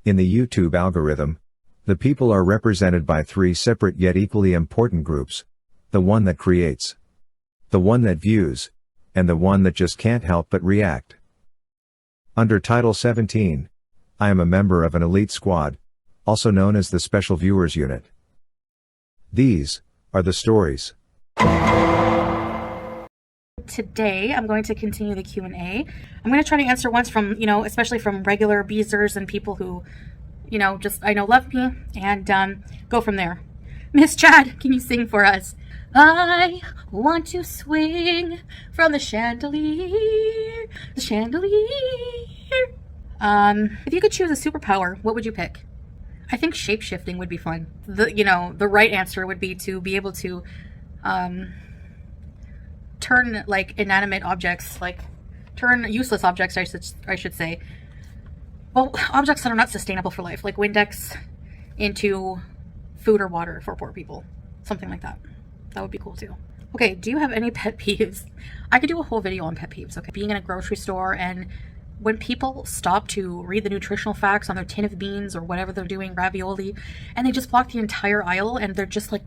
In the YouTube algorithm, the people are represented by three separate yet equally important groups: the one that creates, the one that views, and the one that just can't help but react. Under Title 17, I am a member of an elite squad, also known as the Special Viewers Unit. These are the stories. Today, I'm going to continue the Q&A. I'm going to try to answer ones from, especially from regular beezers and people who, I know love me, and go from there. Miss Chad, can you sing for us? I want to swing from the chandelier, the chandelier. If you could choose a superpower, what would you pick? I think shape-shifting would be fun. The right answer would be to be able to turn inanimate objects, turn useless objects, I should say. Well, objects that are not sustainable for life, like Windex, into food or water for poor people. Something like that. That would be cool too. Okay, do you have any pet peeves? I could do a whole video on pet peeves, okay? Being in a grocery store and when people stop to read the nutritional facts on their tin of beans or whatever they're doing, ravioli, and they just block the entire aisle and they're just like,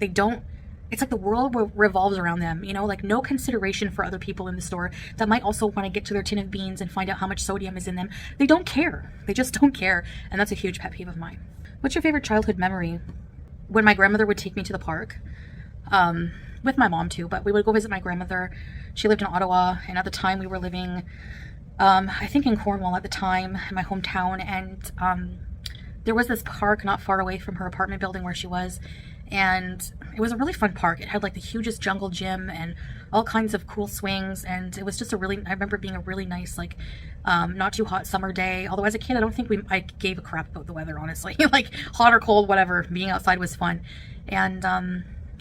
it's like the world revolves around them, no consideration for other people in the store that might also want to get to their tin of beans and find out how much sodium is in them. They don't care. They just don't care. And that's a huge pet peeve of mine. What's your favorite childhood memory? When my grandmother would take me to the park, with my mom too, but we would go visit my grandmother. She lived in Ottawa, and at the time we were living, I think in Cornwall at the time, in my hometown, and there was this park not far away from her apartment building where she was, and it was a really fun park. It had the hugest jungle gym and all kinds of cool swings, and it was just I remember being a really nice, not too hot summer day. Although as a kid, I don't think I gave a crap about the weather, honestly. Hot or cold, whatever, being outside was fun. And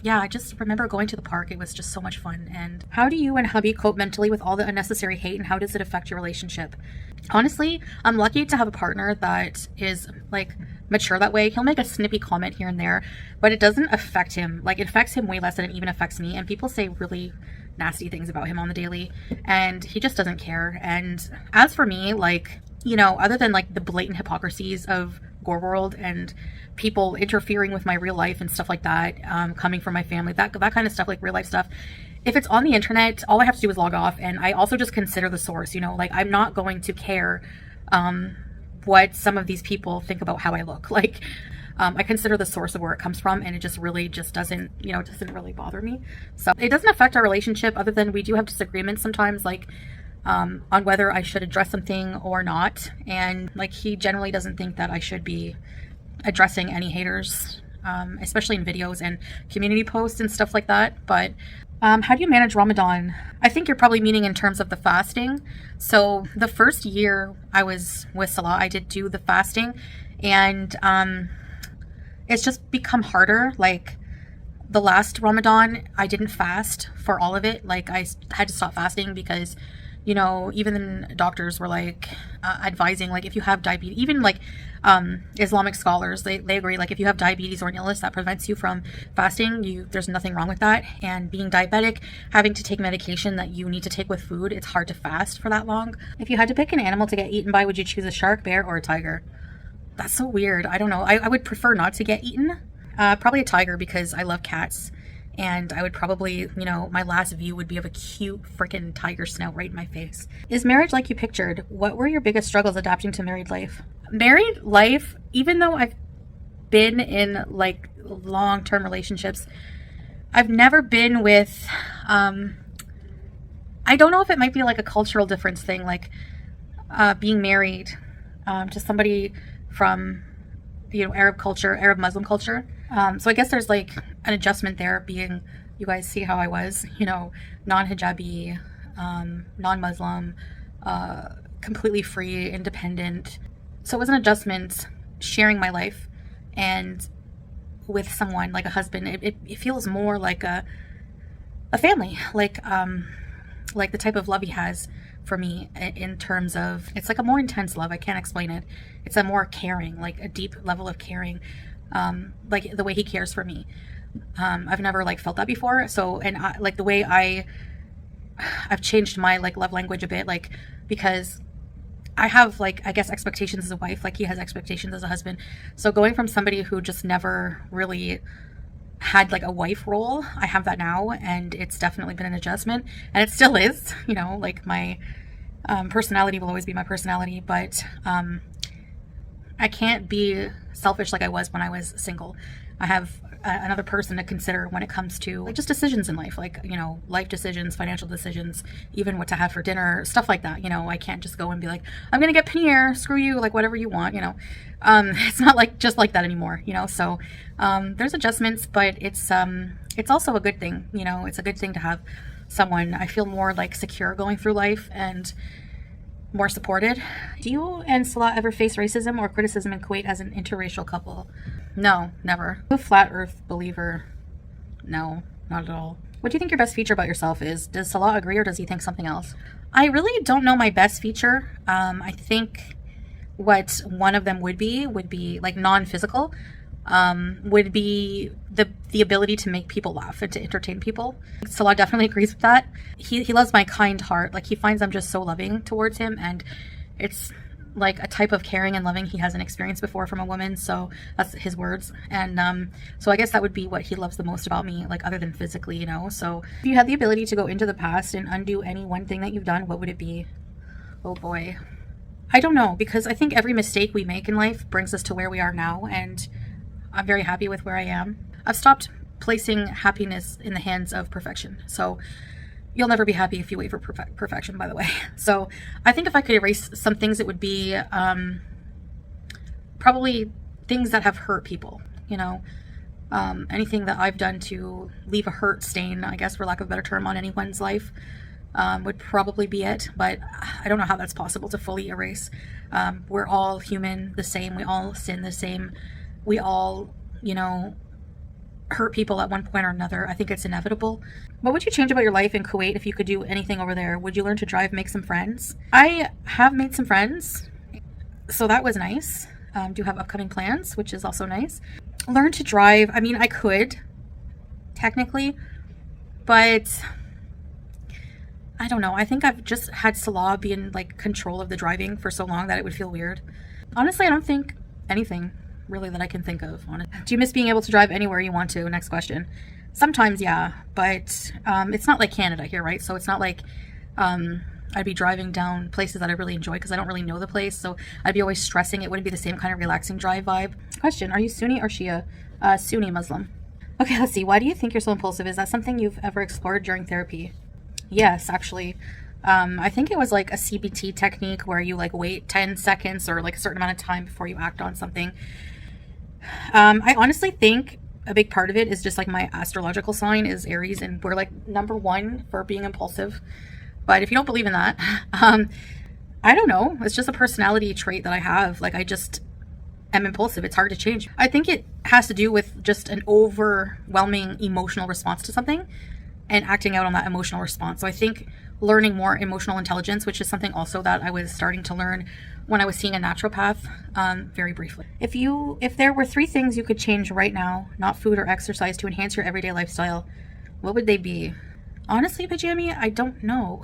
yeah, I just remember going to the park. It was just so much fun. And how do you and hubby cope mentally with all the unnecessary hate, and how does it affect your relationship? Honestly, I'm lucky to have a partner that is mature that way. He'll make a snippy comment here and there, but it doesn't affect him. It affects him way less than it even affects me. And people say really nasty things about him on the daily, and he just doesn't care. And as for me, other than the blatant hypocrisies of Gore World and people interfering with my real life and stuff like that, coming from my family, that kind of stuff, real life stuff, if it's on the internet, all I have to do is log off. And I also just consider the source, I'm not going to care what some of these people think about how I look. I consider the source of where it comes from, and it just really doesn't really bother me. So it doesn't affect our relationship, other than we do have disagreements sometimes, on whether I should address something or not. And he generally doesn't think that I should be addressing any haters, especially in videos and community posts and stuff like that. But how do you manage Ramadan? I think you're probably meaning in terms of the fasting. So the first year I was with Salah, I did do the fasting, and it's just become harder. The last Ramadan, I didn't fast for all of it. I had to stop fasting because even doctors were advising, if you have diabetes, even Islamic scholars, they agree, if you have diabetes or an illness that prevents you from fasting, there's nothing wrong with that. And being diabetic, having to take medication that you need to take with food, it's hard to fast for that long. If you had to pick an animal to get eaten by, would you choose a shark, bear, or a tiger? That's so weird. I don't know. I would prefer not to get eaten. Probably a tiger, because I love cats. And I would probably, my last view would be of a cute freaking tiger snout right in my face. Is marriage like you pictured? What were your biggest struggles adapting to married life? Married life, even though I've been in long-term relationships, I've never been with, I don't know if it might be a cultural difference thing, being married to somebody from, Arab culture, Arab Muslim culture. So I guess there's an adjustment there, being, you guys see how I was, non-hijabi, non-Muslim, completely free, independent. So it was an adjustment sharing my life, and with someone like a husband, it feels more like a family, the type of love he has for me, in terms of, it's a more intense love. I can't explain it. It's a more caring, a deep level of caring, the way he cares for me. I've never felt that before. So, and the way I've changed my love language a bit, because I have, like, I guess, expectations as a wife, like he has expectations as a husband. So going from somebody who just never really had like a wife role, I have that now, and it's definitely been an adjustment, and it still is, you know, like my personality will always be my personality, but I can't be selfish like I was when I was single. I have another person to consider when it comes to like just decisions in life, like, you know, life decisions, financial decisions, even what to have for dinner, stuff like that. You know, I can't just go and be like, I'm gonna get paneer, screw you, like whatever you want, you know. It's not like just like that anymore, you know. So there's adjustments, but it's also a good thing, you know. It's a good thing to have someone. I feel more like secure going through life and more supported. Do you and Salah ever face racism or criticism in Kuwait as an interracial couple? No, never. A flat earth believer? No, not at all. What do you think your best feature about yourself is? Does Salah agree, or does he think something else? I really don't know my best feature. I think what one of them would be like non-physical, would be the ability to make people laugh and to entertain people. Salah definitely agrees with that. He loves my kind heart. Like, he finds I'm just so loving towards him, and it's like a type of caring and loving he hasn't experienced before from a woman. So that's his words. And so I guess that would be what he loves the most about me, like, other than physically, you know. So if you had the ability to go into the past and undo any one thing that you've done, what would it be? Oh boy, I don't know, because I think every mistake we make in life brings us to where we are now, and I'm very happy with where I am. I've stopped placing happiness in the hands of perfection. So you'll never be happy if you wait for perfection, by the way. So I think if I could erase some things, it would be probably things that have hurt people, you know. Anything that I've done to leave a hurt stain, I guess, for lack of a better term, on anyone's life would probably be it. But I don't know how that's possible to fully erase. We're all human, the same. We all sin the same. We all, you know, hurt people at one point or another. I think it's inevitable. What would you change about your life in Kuwait if you could do anything over there? Would you learn to drive, make some friends? I have made some friends, so that was nice. Do have upcoming plans, which is also nice. Learn to drive. I mean, I could, technically, but I don't know. I think I've just had Salah be in like control of the driving for so long that it would feel weird. Honestly, I don't think anything really that I can think of on it. Do you miss being able to drive anywhere you want to? Next question. Sometimes, yeah, but it's not like Canada here, right? So it's not like I'd be driving down places that I really enjoy because I don't really know the place. So I'd be always stressing. It wouldn't be the same kind of relaxing drive vibe. Question: are you Sunni or Shia? Sunni Muslim. Okay, let's see. Why do you think you're so impulsive? Is that something you've ever explored during therapy? Yes, actually. I think it was like a CBT technique where you like wait 10 seconds or like a certain amount of time before you act on something. I honestly think a big part of it is just like my astrological sign is Aries, and we're like #1 for being impulsive. But if you don't believe in that, I don't know. It's just a personality trait that I have. Like, I just am impulsive. It's hard to change. I think it has to do with just an overwhelming emotional response to something and acting out on that emotional response. So I think learning more emotional intelligence, which is something also that I was starting to learn when I was seeing a naturopath, very briefly. If there were 3 things you could change right now, not food or exercise, to enhance your everyday lifestyle, what would they be? Honestly, Pajami, I don't know.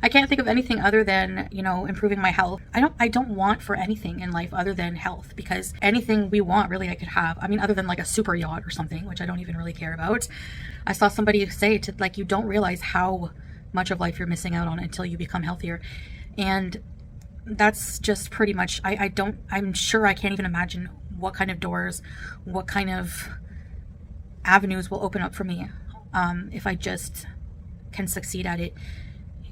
I can't think of anything other than, you know, improving my health. I don't want for anything in life other than health, because anything we want, really, I could have. I mean, other than like a super yacht or something, which I don't even really care about. I saw somebody say to, like, you don't realize how much of life you're missing out on until you become healthier. And that's just pretty much, I'm sure I can't even imagine what kind of doors, what kind of avenues will open up for me if I just can succeed at it,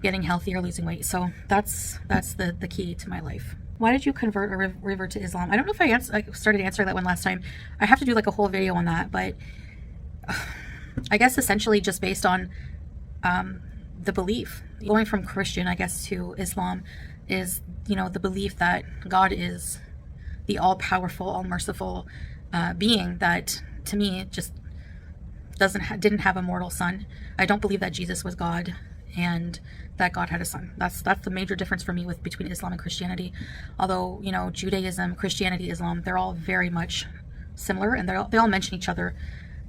getting healthier, losing weight. So that's the key to my life. Why did you convert or revert to Islam? I don't know if I started answering that one last time. I have to do like a whole video on that, but I guess essentially just based on the belief. Going from Christian, I guess, to Islam is, you know, the belief that God is the all-powerful, all-merciful being that, to me, just didn't have a mortal son. I don't believe that Jesus was God and that God had a son. That's the major difference for me between Islam and Christianity. Although, you know, Judaism, Christianity, Islam, they're all very much similar, and they all mention each other.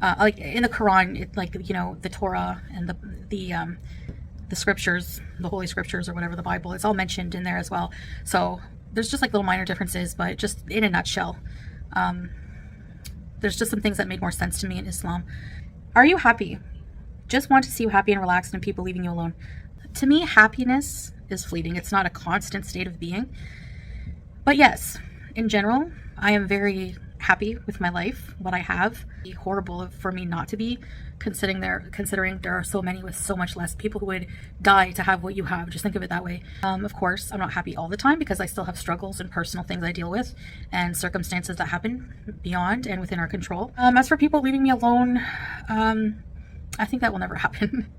Like in the Quran, like, you know, the Torah and the scriptures, the Holy Scriptures or whatever, the Bible, it's all mentioned in there as well. So there's just like little minor differences, but just in a nutshell, there's just some things that made more sense to me in Islam. Are you happy? Just want to see you happy and relaxed and people leaving you alone. To me, happiness is fleeting. It's not a constant state of being. But yes, in general, I am very happy with my life, what I have. It'd be horrible for me not to be, considering there are so many with so much less, people who would die to have what you have. Just think of it that way. Of course, I'm not happy all the time because I still have struggles and personal things I deal with and circumstances that happen beyond and within our control. As for people leaving me alone, I think that will never happen.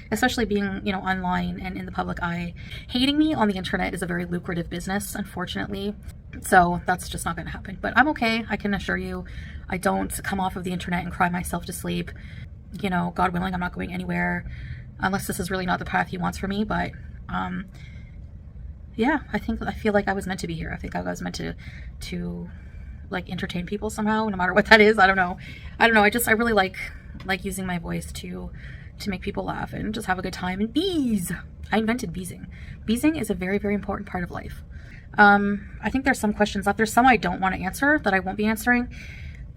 Especially being, you know, online and in the public eye. Hating me on the internet is a very lucrative business, unfortunately. So that's just not going to happen. But I'm okay. I can assure you, I don't come off of the internet and cry myself to sleep. You know, God willing, I'm not going anywhere unless this is really not the path He wants for me. But yeah, I feel like I was meant to be here. I think I was meant to like entertain people somehow, no matter what that is. I don't know. I really like using my voice to make people laugh and just have a good time. And bees, I invented beesing. Beesing is a very, very important part of life. I think there's some questions left. There's some I don't want to answer that I won't be answering.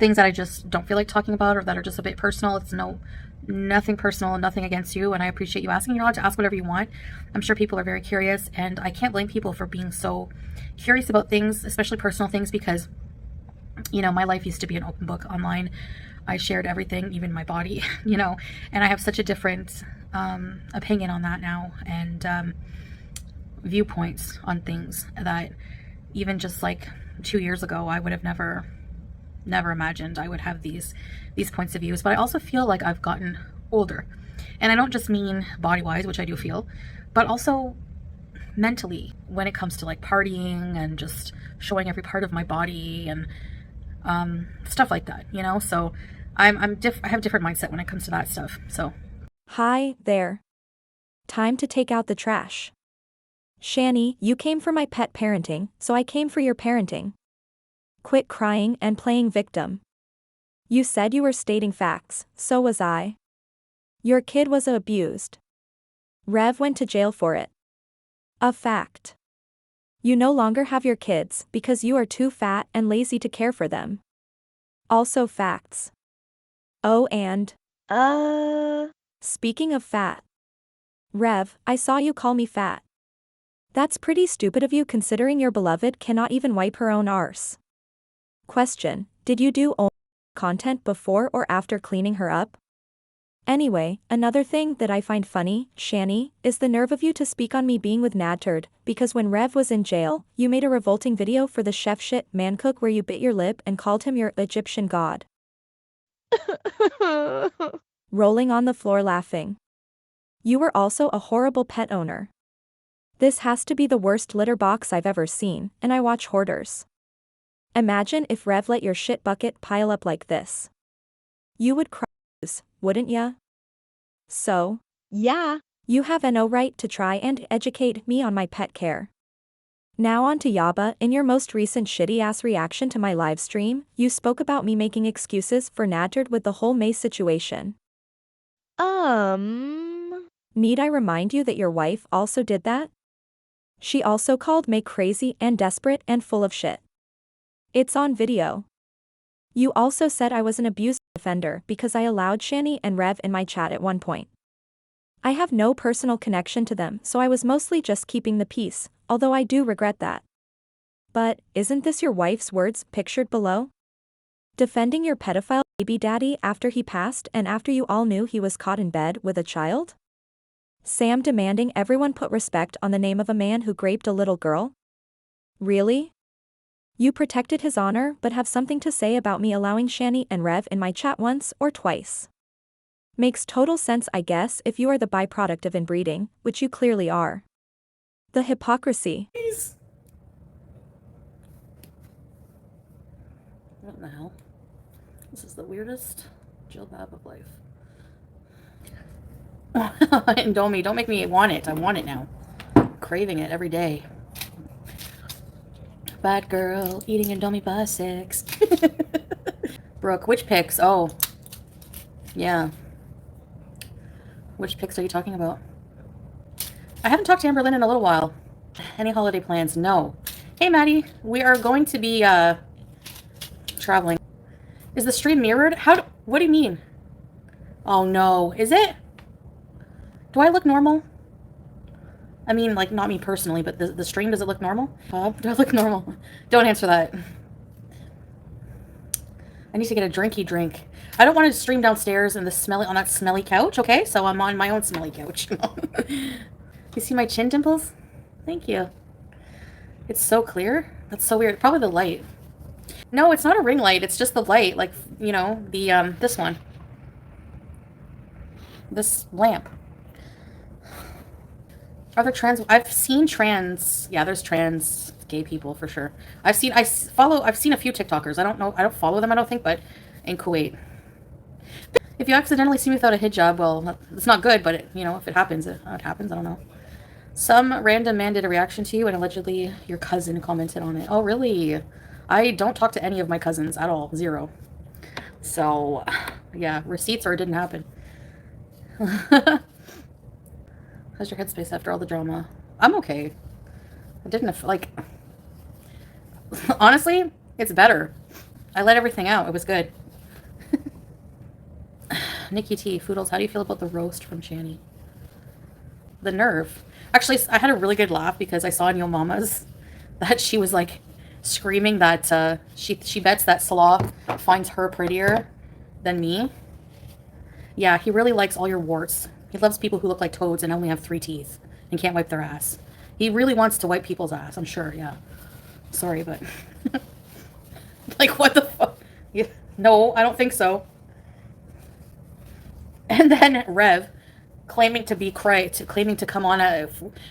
Things that I just don't feel like talking about or that are just a bit personal. It's nothing personal, nothing against you, and I appreciate you asking. You're allowed to ask whatever you want. I'm sure people are very curious, and I can't blame people for being so curious about things, especially personal things, because, you know, my life used to be an open book online. I shared everything, even my body, you know, and I have such a different opinion on that now, and viewpoints on things that even just like 2 years ago, I would have never imagined I would have these points of views. But I also feel like I've gotten older, and I don't just mean body-wise, which I do feel, but also mentally when it comes to like partying and just showing every part of my body and stuff like that, you know. So I have a different mindset when it comes to that stuff. So hi there. Time to take out the trash. Shanny, you came for my pet parenting, so I came for your parenting. Quit crying and playing victim. You said you were stating facts, so was I. Your kid was abused. Rev went to jail for it. A fact. You no longer have your kids because you are too fat and lazy to care for them. Also facts. Oh, and speaking of fat. Rev, I saw you call me fat. That's pretty stupid of you considering your beloved cannot even wipe her own arse. Question, did you do only content before or after cleaning her up? Anyway, another thing that I find funny, Shanny, is the nerve of you to speak on me being with Nader, because when Rev was in jail, you made a revolting video for the chef shit man cook where you bit your lip and called him your Egyptian god. Rolling on the floor laughing. You were also a horrible pet owner. This has to be the worst litter box I've ever seen, and I watch hoarders. Imagine if Rev let your shit bucket pile up like this. You would cry, wouldn't ya? So, Yeah. you have no right to try and educate me on my pet care. Now on to Yaba. In your most recent shitty-ass reaction to my live stream, you spoke about me making excuses for Nader with the whole May situation. Need I remind you that your wife also did that? She also called May crazy and desperate and full of shit. It's on video. You also said I was an abuse offender because I allowed Shanny and Rev in my chat at one point. I have no personal connection to them, so I was mostly just keeping the peace, although I do regret that. But, isn't this your wife's words pictured below? Defending your pedophile baby daddy after he passed and after you all knew he was caught in bed with a child? Sam demanding everyone put respect on the name of a man who raped a little girl? Really? You protected his honor but have something to say about me allowing Shanny and Rev in my chat once or twice. Makes total sense, I guess, if you are the byproduct of inbreeding, which you clearly are. The hypocrisy. what the hell? This is the weirdest jilbab of life. Indomie, don't make me want it. I want it now. I'm craving it every day. Bad girl eating Indomie by 6. Brooke, which pics? Oh, yeah. Which pics are you talking about? I haven't talked to Amberlynn in a little while. Any holiday plans? No. Hey, Maddie. We are going to be, traveling. Is the stream mirrored? What do you mean? Oh, no. Is it? Do I look normal? I mean, like, not me personally, but the stream, does it look normal? Do I look normal? Don't answer that. I need to get a drinky drink. I don't want to stream downstairs in the on that smelly couch, okay? So I'm on my own smelly couch. You see my chin dimples? Thank you. It's so clear. That's so weird. Probably the light. No, it's not a ring light. It's just the light. Like, you know, the, this one. This lamp. Are there trans? I've seen trans. Yeah, there's trans gay people for sure. I've seen a few TikTokers. I don't know. I don't follow them, I don't think, but in Kuwait. If you accidentally see me without a hijab, well, it's not good, but you know, if it happens, it happens. I don't know. Some random man did a reaction to you, and allegedly your cousin commented on it. Oh, really? I don't talk to any of my cousins at all. Zero. So, yeah, receipts or it didn't happen. How's your headspace after all the drama? I'm okay. I didn't, like... Honestly, it's better. I let everything out. It was good. Nikki T, Foodles, how do you feel about the roast from Shanny? The nerve. Actually, I had a really good laugh because I saw in Yo Mama's that she was like screaming that she bets that Salah finds her prettier than me. Yeah, he really likes all your warts. He loves people who look like toads and only have 3 teeth and can't wipe their ass. He really wants to wipe people's ass, I'm sure, yeah. Sorry, but... like, what the fuck? Yeah. No, I don't think so. And then Rev, claiming to be claiming to come on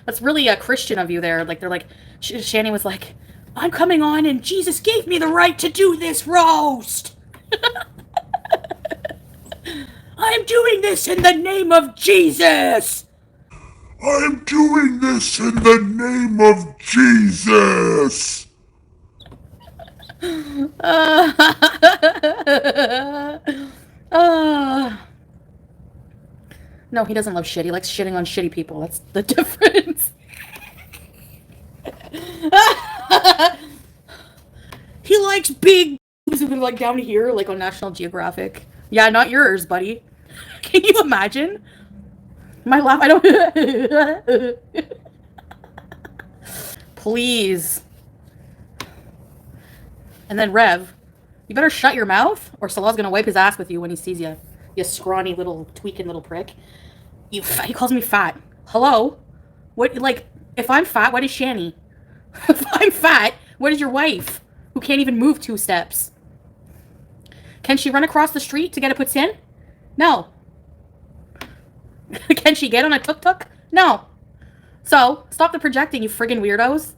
that's really a Christian of you there. Like, they're like, Shanny was like, I'm coming on and Jesus gave me the right to do this roast. I'm doing this in the name of Jesus. I'm doing this in the name of Jesus. No, he doesn't love shit. He likes shitting on shitty people. That's the difference. He likes big like down here, like on National Geographic. Yeah, not yours, buddy. Can you imagine? My laugh, I don't... Please. And then Rev, you better shut your mouth or Salah's gonna wipe his ass with you when he sees you. You scrawny little tweaking little prick. He calls me fat. Hello? What, like, if I'm fat, what is Shanny? If I'm fat, what is your wife? Who can't even move 2 steps? Can she run across the street to get a poutine? No. Can she get on a tuk-tuk? No. So, stop the projecting, you friggin' weirdos.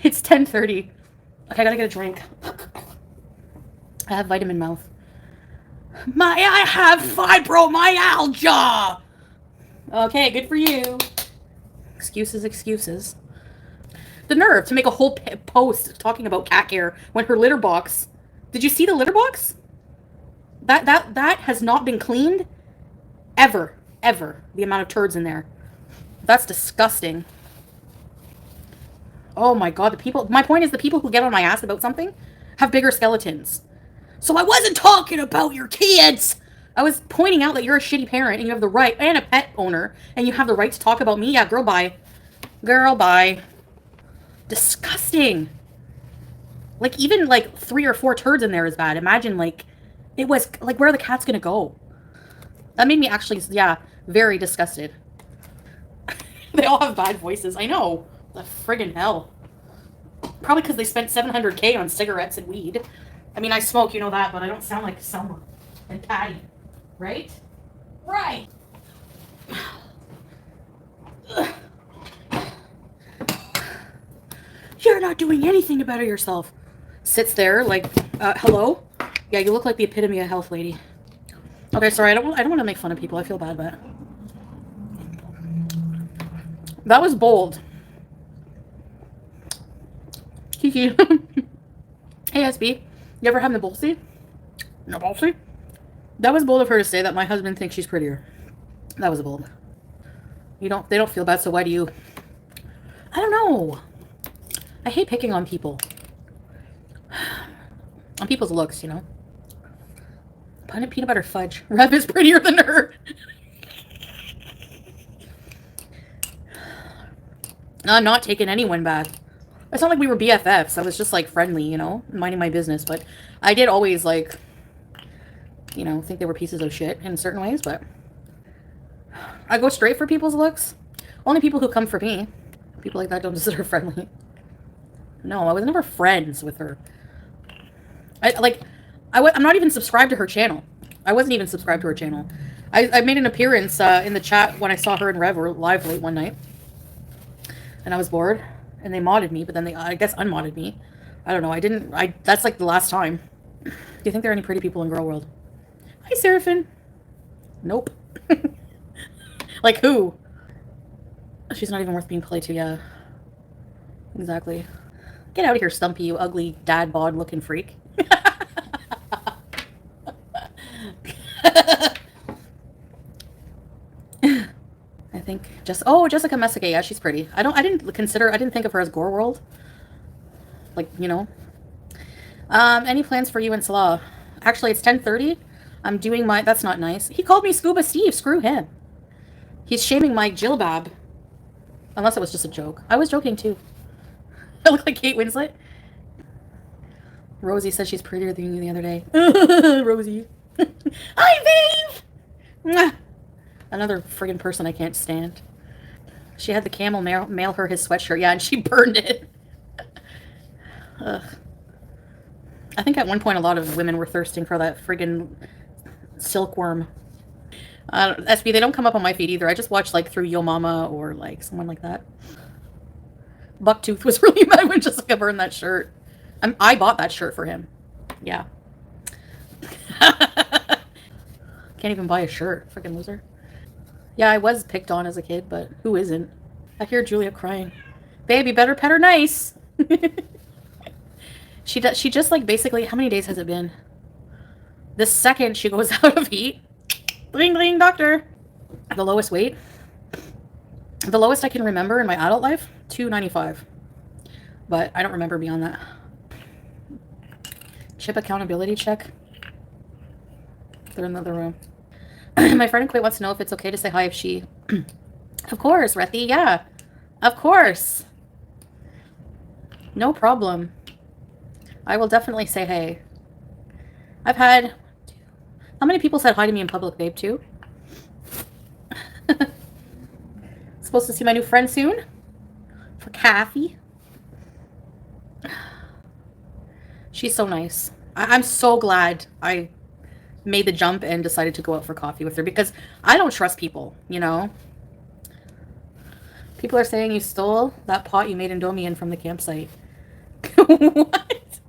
It's 10:30. Okay, I gotta get a drink. I have vitamin mouth. I have fibromyalgia! Okay, good for you. Excuses, excuses. The nerve to make a whole post talking about cat hair when her litter box... Did you see the litter box? That has not been cleaned ever. Ever. The amount of turds in there. That's disgusting. Oh my god, my point is the people who get on my ass about something have bigger skeletons. So I wasn't talking about your kids! I was pointing out that you're a shitty parent and you have the right, and a pet owner, and you have the right to talk about me. Yeah, girl, bye. Girl, bye. Disgusting. Like, even, like, 3 or 4 turds in there is bad. Imagine, like, it was, like, where are the cats gonna go? That made me actually, yeah, very disgusted. They all have bad voices. I know. The friggin' hell. Probably because they spent $700K on cigarettes and weed. I mean, I smoke, you know that, but I don't sound like Selma and Patty. Right? Right! You're not doing anything to better yourself. Sits there like, hello? Yeah, you look like the epitome of health, lady. Okay, sorry, I don't want to make fun of people. I feel bad, but... That was bold. Kiki. Hey, SB. You ever had Nabolsi? Nabolsi? That was bold of her to say that my husband thinks she's prettier. That was bold. They don't feel bad, so why do you? I don't know. I hate picking on people. On people's looks, you know. Peanut butter fudge. Rev is prettier than her. I'm not taking anyone back. It's not like we were BFFs. I was just like friendly, you know, minding my business. But I did always like, you know, think they were pieces of shit in certain ways. But I go straight for people's looks. Only people who come for me. People like that don't consider friendly. No, I was never friends with her. I'm not even subscribed to her channel. I wasn't even subscribed to her channel. I made an appearance in the chat when I saw her and Rev were live late one night. And I was bored. And they modded me, but then they, I guess, unmodded me. I don't know. That's like the last time. Do you think there are any pretty people in Girl World? Hi, Seraphin. Nope. Like who? She's not even worth being played to, yeah. Exactly. Get out of here, Stumpy, you ugly dad bod looking freak. I think Jessica Messica, yeah, she's pretty. I didn't think of her as Gore World. Like, you know. Any plans for you and Salah? Actually, it's 10:30. I'm doing my, that's not nice. He called me Scuba Steve, screw him. He's shaming my jilbab. Unless it was just a joke. I was joking too. I look like Kate Winslet. Rosie said she's prettier than you the other day. Rosie. Hi, babe! Another friggin' person I can't stand. She had the camel mail her his sweatshirt. Yeah, and she burned it. Ugh. I think at one point a lot of women were thirsting for that friggin' silkworm. SB, they don't come up on my feed either. I just watch like through Yo Mama or like someone like that. Bucktooth was really mad when Jessica burned that shirt. I bought that shirt for him. Yeah. Can't even buy a shirt. Freaking loser. Yeah, I was picked on as a kid, but who isn't? I hear Julia crying. Baby, better pet her nice. She just like basically, how many days has it been? The second she goes out of heat. Bling bling, doctor. The lowest weight. The lowest I can remember in my adult life, 295. But I don't remember beyond that. Chip accountability check. They're in the other room. My friend in Kuwait wants to know if it's okay to say hi if she... Of course, Rethi, yeah. Of course. No problem. I will definitely say hey. I've had... How many people said hi to me in public, babe, too? Supposed to see my new friend soon? For coffee. She's so nice. I'm so glad I made the jump and decided to go out for coffee with her because I don't trust people, you know? People are saying you stole that pot you made Indomie in from the campsite. What?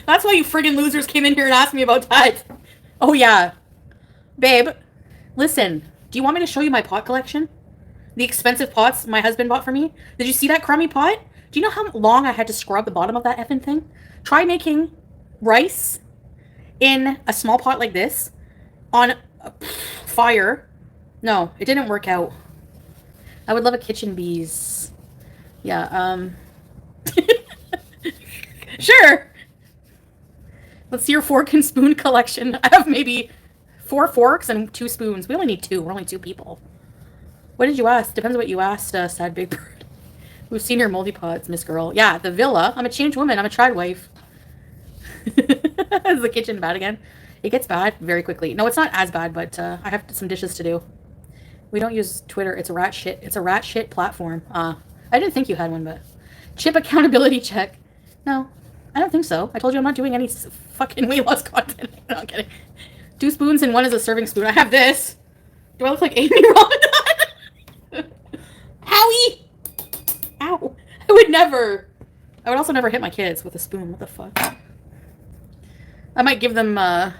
That's why you friggin' losers came in here and asked me about that. Oh, yeah. Babe, listen. Do you want me to show you my pot collection? The expensive pots my husband bought for me? Did you see that crummy pot? Do you know how long I had to scrub the bottom of that effing thing? Try making rice in a small pot like this on fire. No, it didn't work out. I would love a kitchen bees. Yeah, sure. Let's see your fork and spoon collection. I have maybe 4 forks and 2 spoons. We only need 2. We're only 2 people. What did you ask? Depends what you asked, sad big bird. We've seen your moldy pots, Miss Girl. Yeah, the villa. I'm a changed woman. I'm a tried wife. Is the kitchen bad again? It gets bad very quickly. No, it's not as bad, but I have some dishes to do. We don't use Twitter. It's a rat shit. It's a rat shit platform. I didn't think you had one, but... Chip accountability check. No, I don't think so. I told you I'm not doing any fucking weight loss content. No, I'm kidding. 2 spoons and 1 is a serving spoon. I have this. Do I look like Amy Ramadan? Howie! Ow. I would never. I would also never hit my kids with a spoon. What the fuck? I might give them, my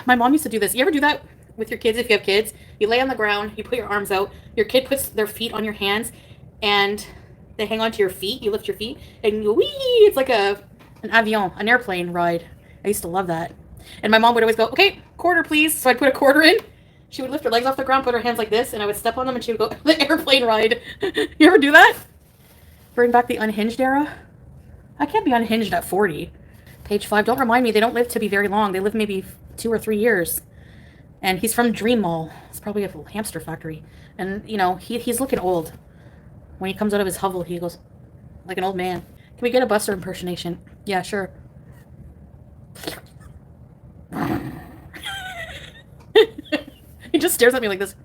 mom used to do this. You ever do that with your kids if you have kids? You lay on the ground, you put your arms out, your kid puts their feet on your hands, and they hang onto your feet. You lift your feet, and you, wee! It's like an avion, an airplane ride. I used to love that. And my mom would always go, okay, quarter please. So I'd put a quarter in, She would lift her legs off the ground, put her hands like this, and I would step on them and she would go the airplane ride. You ever do that? Bring back the unhinged era? I can't be unhinged at 40. Page 5. Don't remind me, they don't live to be very long. They live maybe 2 or 3 years. And he's from Dream Mall. It's probably a hamster factory. And, you know, he's looking old. When he comes out of his hovel, he goes like an old man. Can we get a Buster impersonation? Yeah, sure. He just stares at me like this,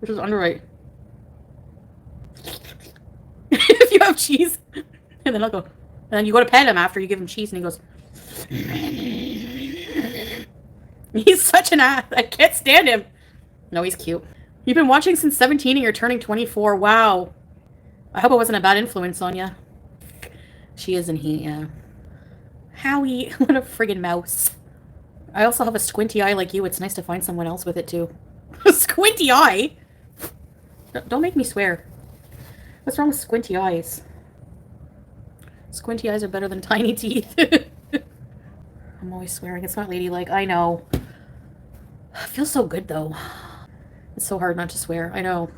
which is underright. If you have cheese, and then I'll go, and then you go to pet him after you give him cheese, and he goes. He's such an ass. I can't stand him. No, he's cute. You've been watching since 17 and you're turning 24. Wow. I hope it wasn't a bad influence on you. She is and he, yeah. Howie, what a friggin' mouse. I also have a squinty eye like you. It's nice to find someone else with it too. A squinty eye? Don't make me swear. What's wrong with squinty eyes? Squinty eyes are better than tiny teeth. I'm always swearing. It's not ladylike. I know. It feels so good though. It's so hard not to swear. I know.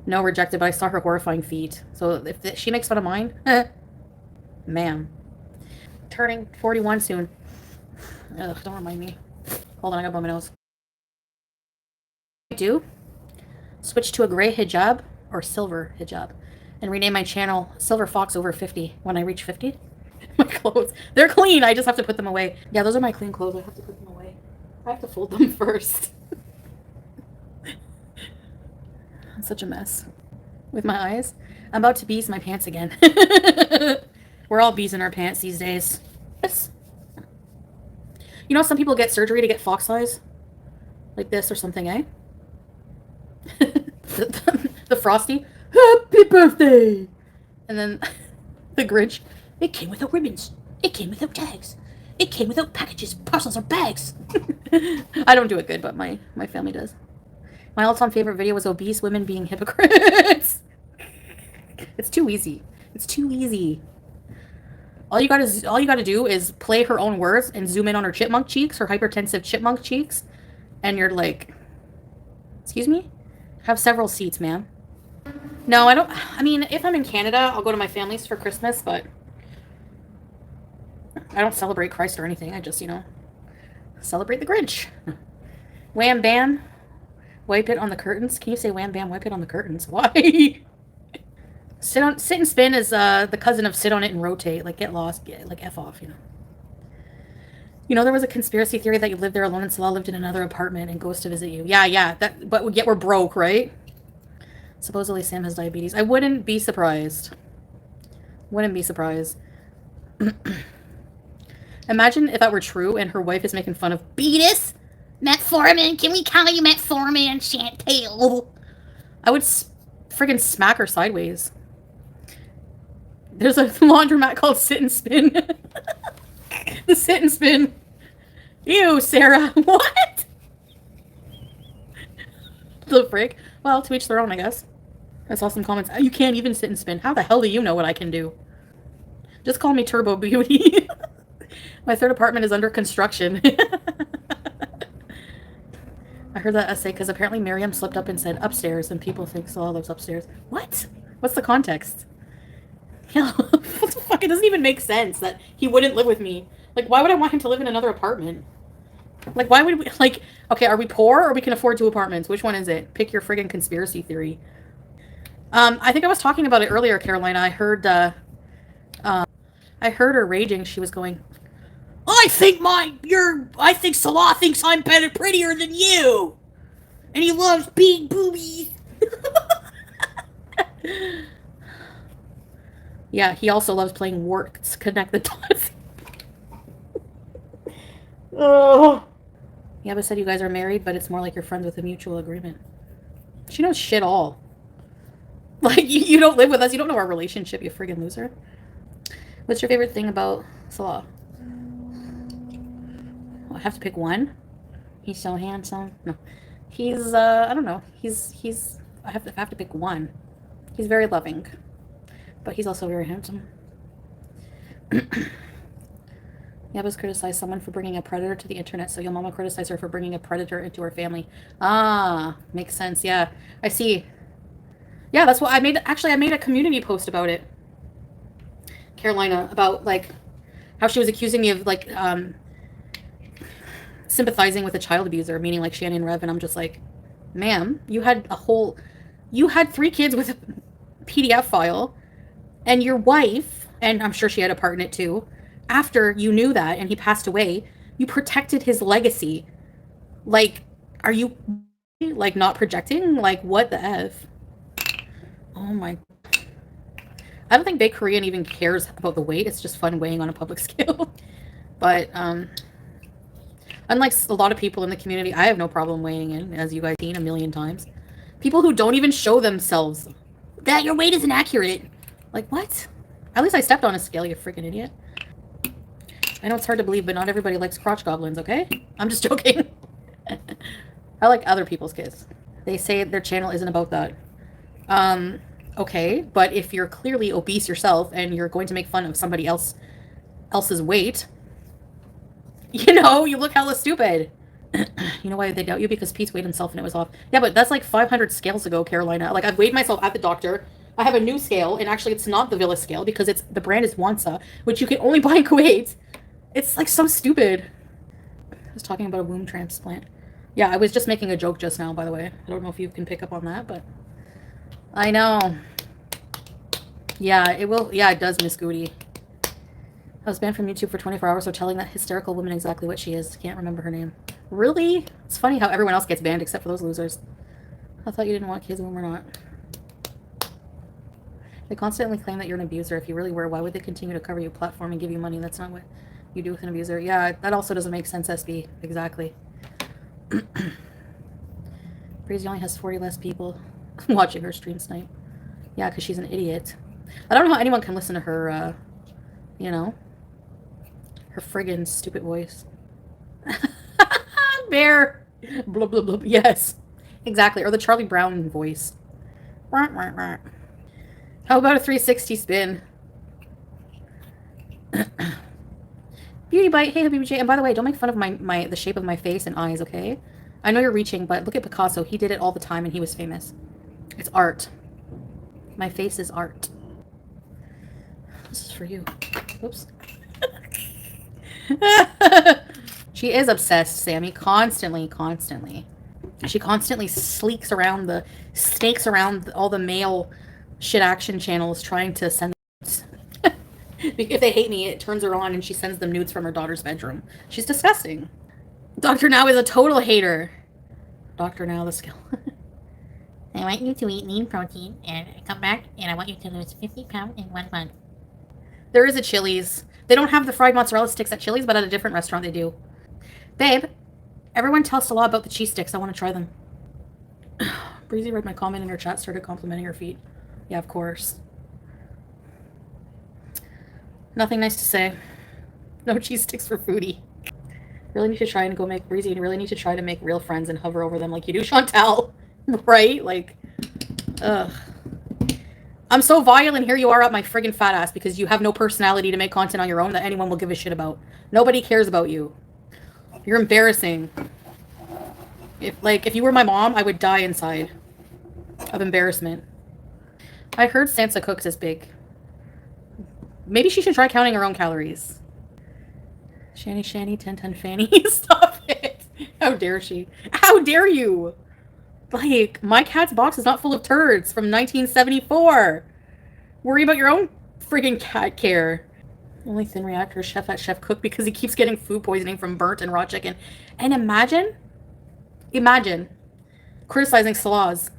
No, rejected, but I saw her horrifying feet. So if she makes fun of mine, ma'am. Turning 41 soon. Ugh, don't remind me. Hold on, I gotta blow my nose. Do? Switch to a gray hijab or silver hijab and rename my channel Silver Fox Over 50 when I reach 50. My clothes. They're clean. I just have to put them away. Yeah, those are my clean clothes. I have to put them away. I have to fold them first. I'm such a mess. With my eyes. I'm about to bees my pants again. We're all bees in our pants these days. Yes. You know, some people get surgery to get fox eyes? Like this or something, eh? the Frosty. Happy birthday! And then the Grinch. It came without ribbons. It came without tags. It came without packages, parcels, or bags. I don't do it good, but my family does. My all-time favorite video was obese women being hypocrites. It's too easy. It's too easy. All you gotta do is play her own words and zoom in on her chipmunk cheeks, her hypertensive chipmunk cheeks, and you're like, excuse me? Have several seats, ma'am. No, I don't. I mean, if I'm in Canada, I'll go to my family's for Christmas, but I don't celebrate Christ or anything. I just, you know, celebrate the Grinch. Wham bam, wipe it on the curtains. Can you say wham bam, wipe it on the curtains? Why? Sit and spin is the cousin of sit on it and rotate. Like, get lost, like F off, you know. You know, there was a conspiracy theory that you lived there alone and Salah lived in another apartment and goes to visit you. Yeah, but yet we're broke, right? Supposedly Sam has diabetes. I wouldn't be surprised. Wouldn't be surprised. Imagine if that were true and her wife is making fun of Beatus, Metformin. Can we call you Metformin, Chantal? I would friggin' smack her sideways. There's a laundromat called Sit and Spin. The Sit and Spin. Ew, Sarah. What? The frick? Well, to each their own, I guess. I saw some comments. You can't even sit and spin. How the hell do you know what I can do? Just call me Turbo Beauty. My third apartment is under construction. I heard that essay because apparently Miriam slipped up and said upstairs, and people think Salah lives upstairs. What? What's the context? Yeah, what the fuck? It doesn't even make sense that he wouldn't live with me. Like, why would I want him to live in another apartment? Like, why would we, like, okay, are we poor or we can afford 2 apartments? Which one is it? Pick your friggin' conspiracy theory. I think I was talking about it earlier, Carolina. I heard her raging. She was going, I think Salah thinks I'm better, prettier than you! And he loves big boobies! Yeah, he also loves playing warts. Connect the dots. Oh. Yeah, but said you guys are married, but it's more like you're friends with a mutual agreement. She knows shit all. Like, you don't live with us. You don't know our relationship, you friggin' loser. What's your favorite thing about Salah? Oh, I have to pick one? He's so handsome. No. He's, I don't know. I have to pick one. He's very loving. But he's also very handsome. Yabba's criticized someone for bringing a predator to the internet, so your mama criticized her for bringing a predator into her family. Ah, makes sense. Yeah, I see. Yeah, that's what I made. Actually, I made a community post about it, Carolina, about like how she was accusing me of like sympathizing with a child abuser, meaning like Shanny and Rev, and I'm just like, ma'am, you had 3 kids with a PDF file, and your wife, and I'm sure she had a part in it too, after you knew that and he passed away, you protected his legacy. Like, are you like not projecting? Like, what the F? Oh my. I don't think Big Korean even cares about the weight. It's just fun weighing on a public scale. But unlike a lot of people in the community, I have no problem weighing in, as you guys have seen a million times. People who don't even show themselves that your weight is inaccurate. Like, what? At least I stepped on a scale, you freaking idiot. I know it's hard to believe, but not everybody likes crotch goblins, okay? I'm just joking. I like other people's kids. They say their channel isn't about that. Okay, but if you're clearly obese yourself and you're going to make fun of somebody else's weight, you know, you look hella stupid. You know why they doubt you? Because Pete's weighed himself and it was off. Yeah, but that's like 500 scales ago, Carolina. Like, I've weighed myself at the doctor. I have a new scale, and actually it's not the Villa scale because the brand is Wansa, which you can only buy in Kuwait. It's like so stupid. I was talking about a womb transplant. Yeah, I was just making a joke just now, by the way. I don't know if you can pick up on that, but I know. Yeah, it will. Yeah, it does, Miss Goody. I was banned from YouTube for 24 hours for telling that hysterical woman exactly what she is. Can't remember her name. Really? It's funny how everyone else gets banned except for those losers. I thought you didn't want kids when we're not. They constantly claim that you're an abuser. If you really were, why would they continue to cover your platform and give you money? That's not what you do with an abuser. Yeah, that also doesn't make sense, SB. Exactly. Breezy only has 40 less people watching her stream snipe. Yeah, because she's an idiot. I don't know how anyone can listen to her, you know, her friggin' stupid voice. Bear! Blah, blah, blah. Yes. Exactly. Or the Charlie Brown voice. How about a 360 spin? Beauty bite. Hey, Habibi J. And by the way, don't make fun of the shape of my face and eyes, okay? I know you're reaching, but look at Picasso. He did it all the time and he was famous. It's art. My face is art. This is for you. Oops. She is obsessed, Sammy. Constantly. She constantly snakes around all the male shit action channels trying to send nudes. If they hate me, it turns her on and she sends them nudes from her daughter's bedroom. She's disgusting. Dr. Now is a total hater. Dr. Now the skill. I want you to eat lean protein and come back and I want you to lose 50 pounds in 1 month. There is a Chili's. They don't have the fried mozzarella sticks at Chili's, but at a different restaurant they do. Babe, everyone tell Salah about the cheese sticks. I want to try them. Breezy read my comment in her chat, started complimenting her feet. Yeah, of course. Nothing nice to say. No cheese sticks for Foodie. Really need to try and go make Breezy. You really need to try to make real friends and hover over them like you do Chantal. Right? Like, ugh. I'm so vile and here you are at my friggin' fat ass because you have no personality to make content on your own that anyone will give a shit about. Nobody cares about you. You're embarrassing. If you were my mom, I would die inside of embarrassment. I heard Sansa cooks is big. Maybe she should try counting her own calories. Shanny, 10 fanny. Stop it. How dare she? How dare you? Like, my cat's box is not full of turds from 1974. Worry about your own friggin' cat care. Only thin reactor is chef at Chef Cook because he keeps getting food poisoning from burnt and raw chicken. And imagine criticizing Salah's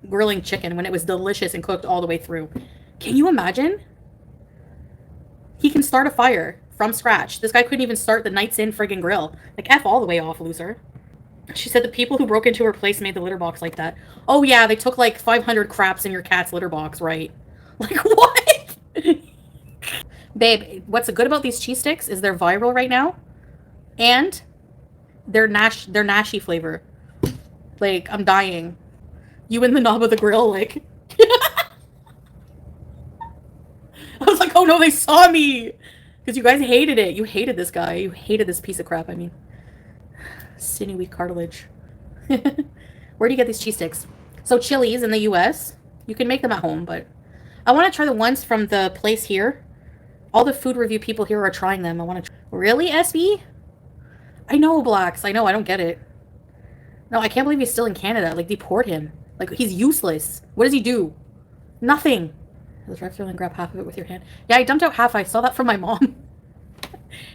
grilling chicken when it was delicious and cooked all the way through. Can you imagine? He can start a fire from scratch. This guy couldn't even start the Night's Inn friggin' grill. Like, F all the way off, loser. She said the people who broke into her place made the litter box like that. Oh yeah, they took like 500 craps in your cat's litter box, right? Like, what? Babe, what's good about these cheese sticks is they're viral right now. And they're nashy flavor. Like, I'm dying. You in the knob of the grill, like... I was like, oh no, they saw me! Because you guys hated it. You hated this guy. You hated this piece of crap, I mean. Sinewy cartilage. Where do you get these cheese sticks? So Chili's in the US, you can make them at home, but I want to try the ones from the place here. All the food review people here are trying them. I want to Really, SB? I know, Blacks. I know. I don't get it. No, I can't believe he's still in Canada. Like, deport him. Like, he's useless. What does he do? Nothing. Let's drive through and grab half of it with your hand. Yeah, I dumped out half. I saw that from my mom.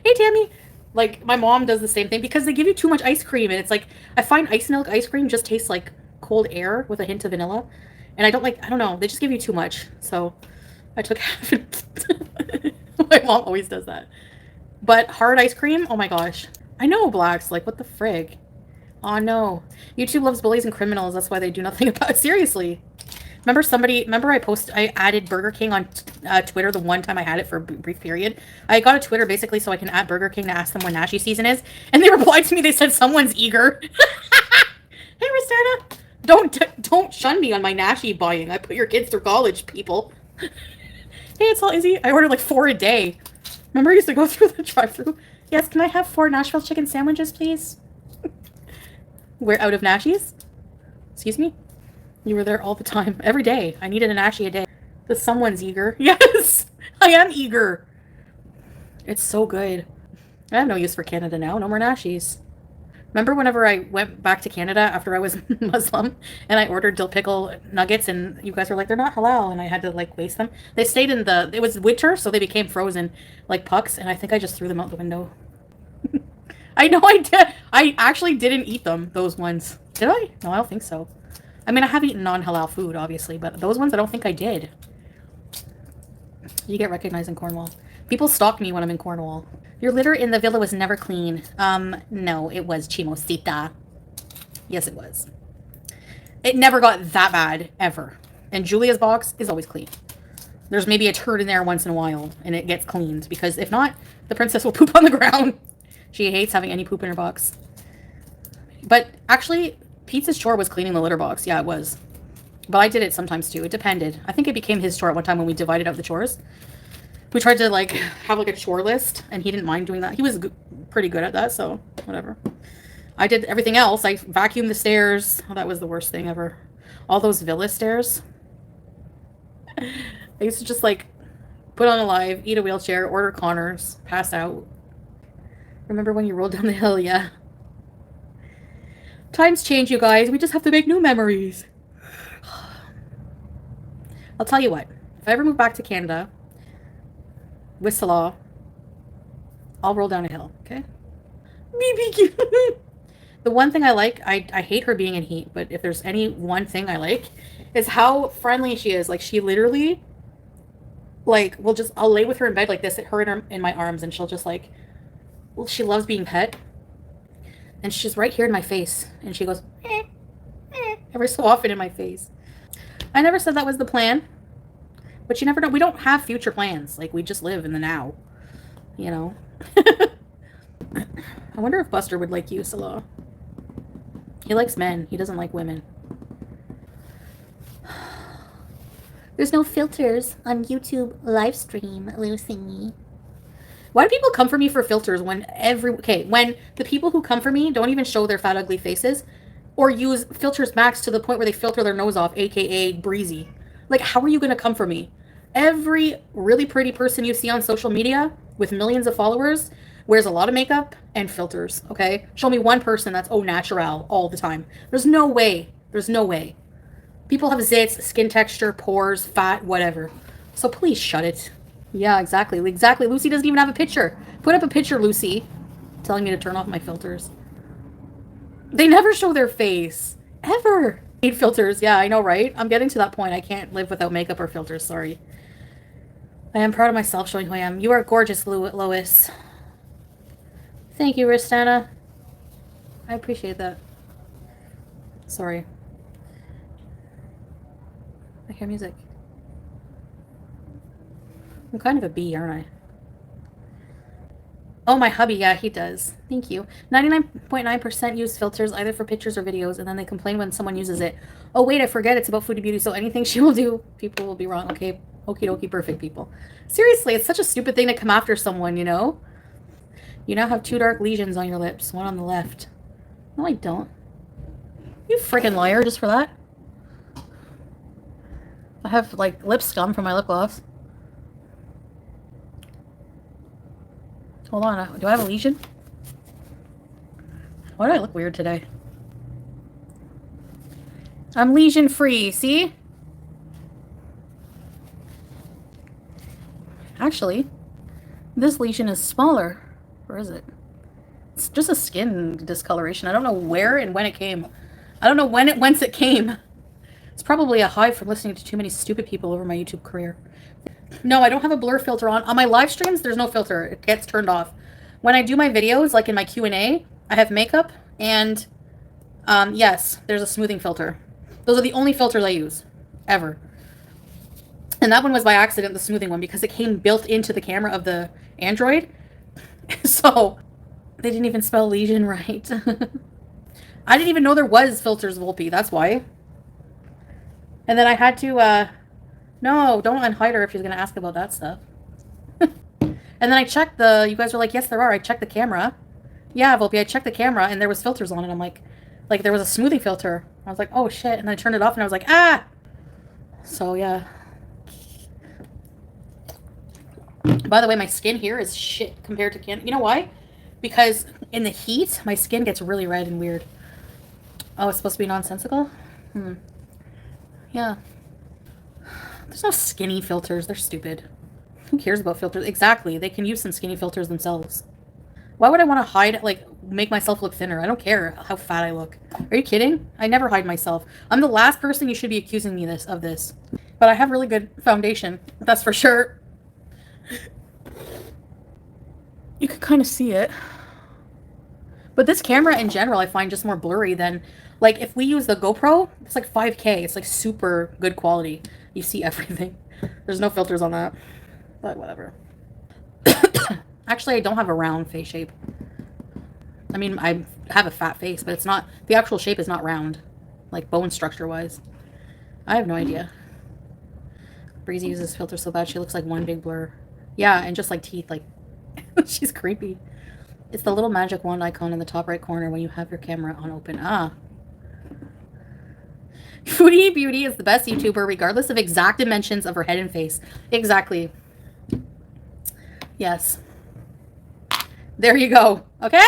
Hey, Tammy. Like, my mom does the same thing because they give you too much ice cream. And it's like, I find ice milk ice cream just tastes like cold air with a hint of vanilla. And I don't know. They just give you too much. So I took half. My mom always does that. But hard ice cream? Oh my gosh. I know, Blacks. Like, what the frig? Oh no. YouTube loves bullies and criminals. That's why they do nothing about it. Seriously. Remember I added Burger King on Twitter the one time I had it for a brief period. I got a Twitter basically so I can add Burger King to ask them when Nashi season is. And they replied to me, they said someone's eager. Hey, Ristana. Don't shun me on my Nashi buying. I put your kids through college, people. Hey, it's all easy. I ordered like 4 a day. Remember I used to go through the drive-thru? Yes, can I have 4 Nashville chicken sandwiches, please? We're out of Nashis? Excuse me? You were there all the time. Every day. I needed a Nashi a day. Someone's eager. Yes! I am eager. It's so good. I have no use for Canada now. No more Nashis. Remember whenever I went back to Canada after I was Muslim and I ordered dill pickle nuggets and you guys were like, they're not halal, and I had to like waste them? They stayed in it was winter, so they became frozen like pucks, and I think I just threw them out the window. I know I did. I actually didn't eat them, those ones. Did I? No, I don't think so. I mean, I have eaten non-halal food, obviously, but those ones I don't think I did. You get recognized in Cornwall. People stalk me when I'm in Cornwall. Your litter in the villa was never clean. No, it was, Chimosita. Yes, it was. It never got that bad, ever. And Julia's box is always clean. There's maybe a turd in there once in a while, and it gets cleaned, because if not, the princess will poop on the ground. She hates having any poop in her box. But actually, Pete's chore was cleaning the litter box. Yeah, it was. But I did it sometimes too. It depended. I think it became his chore at one time when we divided up the chores. We tried to like have like a chore list, and he didn't mind doing that. He was pretty good at that, so whatever. I did everything else. I vacuumed the stairs. Oh, that was the worst thing ever. All those villa stairs. I used to just like put on a live, eat a wheelchair, order Connors, pass out. Remember when you rolled down the hill? Yeah. Times change, you guys. We just have to make new memories. I'll tell you what. If I ever move back to Canada with Salah, I'll roll down a hill, okay? BBQ. The one thing I like, I hate her being in heat, but if there's any one thing I like, is how friendly she is. Like, she literally, like, I'll lay with her in bed like this, her in my arms, and she'll just like, well, she loves being pet. And she's right here in my face. And she goes, every so often in my face. I never said that was the plan. But you never know. We don't have future plans. Like, we just live in the now. You know? I wonder if Buster would like you, Salah. He likes men. He doesn't like women. There's no filters on YouTube live stream, Lucy. Why do people come for me for filters when when the people who come for me don't even show their fat, ugly faces or use filters max to the point where they filter their nose off, aka breezy? Like, how are you going to come for me? Every really pretty person you see on social media with millions of followers wears a lot of makeup and filters, okay? Show me one person that's au naturel all the time. There's no way. There's no way. People have zits, skin texture, pores, fat, whatever. So please shut it. Yeah, exactly. Exactly. Lucy doesn't even have a picture. Put up a picture, Lucy. Telling me to turn off my filters. They never show their face. Ever. Hate filters. Yeah, I know, right? I'm getting to that point. I can't live without makeup or filters. Sorry. I am proud of myself showing who I am. You are gorgeous, Lois. Thank you, Ristana. I appreciate that. Sorry. I hear music. I'm kind of a bee, aren't I? Oh, my hubby, yeah, he does. Thank you. 99.9% use filters either for pictures or videos, and then they complain when someone uses it. Oh, wait, I forget it's about Foodie Beauty, so anything she will do, people will be wrong. Okay, Okie dokie, perfect, people. Seriously, it's such a stupid thing to come after someone, you know? You now have 2 dark lesions on your lips. One on the left. No, I don't. You freaking liar, just for that. I have, like, lip scum from my lip gloss. Hold on, do I have a lesion? Why do I look weird today? I'm lesion free, see? Actually, this lesion is smaller. Where is it? It's just a skin discoloration. I don't know where and when it came. I don't know whence it came. It's probably a hive from listening to too many stupid people over my YouTube career. No, I don't have a blur filter on. On my live streams, there's no filter. It gets turned off. When I do my videos, like in my Q&A, I have makeup and, yes, there's a smoothing filter. Those are the only filters I use, ever. And that one was by accident, the smoothing one, because it came built into the camera of the Android. So, they didn't even spell lesion right. I didn't even know there was filters, Volpe, that's why. And then I had to, no, don't unhide her if she's going to ask about that stuff. And then I checked you guys were like, yes, there are. I checked the camera. Yeah, Volpe, I checked the camera, and there was filters on it. I'm like, there was a smoothing filter. I was like, oh, shit. And then I turned it off, and I was like, ah! So, yeah. By the way, my skin here is shit compared to Canada. You know why? Because in the heat, my skin gets really red and weird. Oh, it's supposed to be nonsensical? Yeah. There's no skinny filters. They're stupid. Who cares about filters? Exactly. They can use some skinny filters themselves. Why would I want to hide, make myself look thinner? I don't care how fat I look. Are you kidding? I never hide myself. I'm the last person you should be accusing me of this. But I have really good foundation. That's for sure. You can kind of see it. But this camera in general, I find just more blurry than, if we use the GoPro, it's like 5K. It's like super good quality. You see everything. There's no filters on that. But whatever. Actually, I don't have a round face shape. I mean, I have a fat face, but it's not, the actual shape is not round. Like bone structure wise. I have no idea. Breezy uses filter so bad she looks like one big blur. Yeah, and just like teeth, she's creepy. It's the little magic wand icon in the top right corner when you have your camera on open. Ah. Foodie Beauty is the best YouTuber regardless of exact dimensions of her head and face. Exactly. Yes. There you go. Okay?